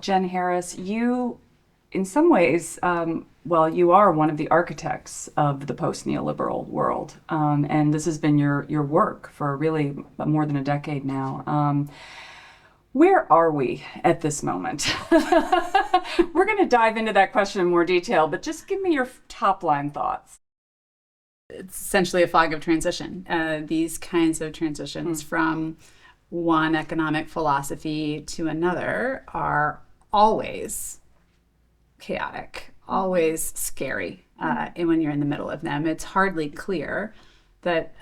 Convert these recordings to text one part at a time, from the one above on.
Jen Harris, you, in some ways, you are one of the architects of the post-neoliberal world, and this has been your work for really more than a decade now. Where are we at this moment? We're going to dive into that question in more detail, but just give me your top line thoughts. It's essentially a fog of transition. These kinds of transitions from one economic philosophy to another are always chaotic, always scary. And when you're in the middle of them, it's hardly clear that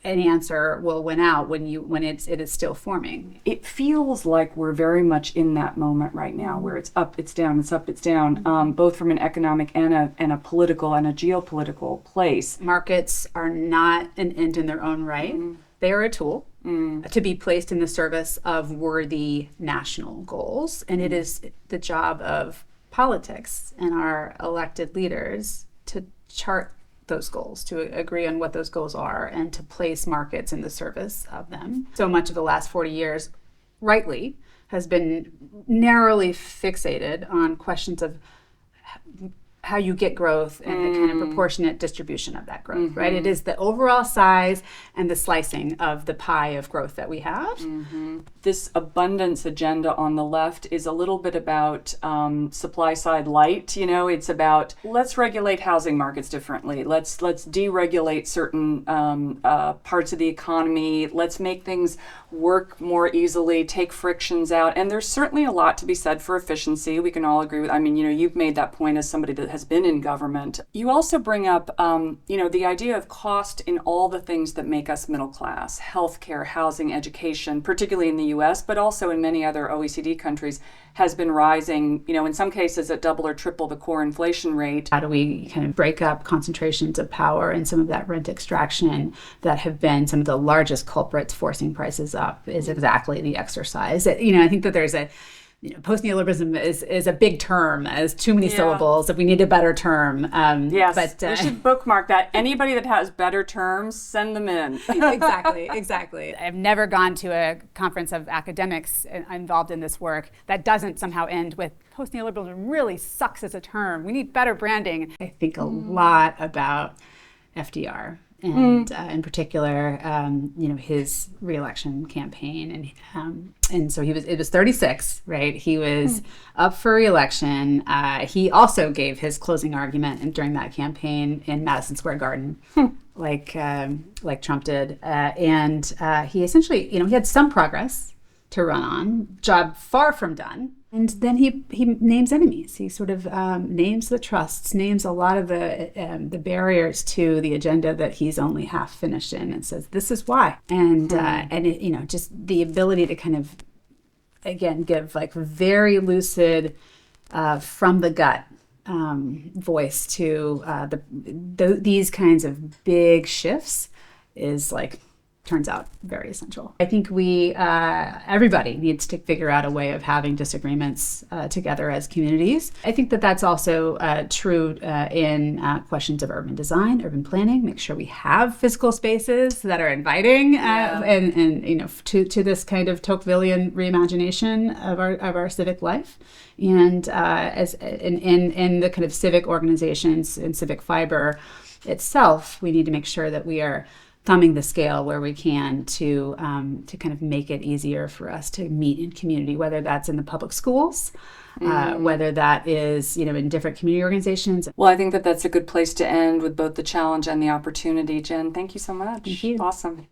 an answer will win out when it is still forming. It feels like we're very much in that moment right now, where it's up, it's down, it's up, it's down, both from an economic and a political and a geopolitical place. Markets are not an end in their own right. They are a tool to be placed in the service of worthy national goals. And it is the job of politics and our elected leaders to chart those goals, to agree on what those goals are, and to place markets in the service of them. So much of the last 40 years, rightly, has been narrowly fixated on questions of how you get growth and the kind of proportionate distribution of that growth, right? It is the overall size and the slicing of the pie of growth that we have. This abundance agenda on the left is a little bit about supply side light. It's about let's regulate housing markets differently. Let's deregulate certain parts of the economy. Let's make things work more easily, take frictions out. And there's certainly a lot to be said for efficiency. We can all agree with. You've made that point as somebody that has been in government. You also bring up, the idea of cost in all the things that make us middle class: healthcare, housing, education, particularly in the U.S., but also in many other OECD countries, has been rising, in some cases at double or triple the core inflation rate. How do we kind of break up concentrations of power and some of that rent extraction that have been some of the largest culprits forcing prices up is exactly the exercise. I think that there's post-neoliberalism is a big term, as too many syllables. If we need a better term. Yes, but we should bookmark that. Anybody that has better terms, send them in. Exactly. I've never gone to a conference of academics involved in this work that doesn't somehow end with post-neoliberalism really sucks as a term. We need better branding. I think a lot about FDR. And in particular, his re-election campaign, and so it was 36, right? He was up for re-election. He also gave his closing argument during that campaign in Madison Square Garden, like Trump did, and he essentially, he had some progress to run on, job far from done. And then he names enemies. He sort of names the trusts, names a lot of the barriers to the agenda that he's only half finished in, and says this is why. And just the ability to kind of again give like very lucid, from the gut voice to these kinds of big shifts is turns out very essential. I think everybody needs to figure out a way of having disagreements together as communities. I think that that's also true in questions of urban design, urban planning. Make sure we have physical spaces that are inviting and to this kind of Tocquevillian reimagination of our civic life. And as in the kind of civic organizations and civic fiber itself, we need to make sure that we are thumbing the scale where we can to kind of make it easier for us to meet in community, whether that's in the public schools, whether that is, in different community organizations. Well, I think that that's a good place to end with both the challenge and the opportunity. Jen, thank you so much. Thank you. Awesome.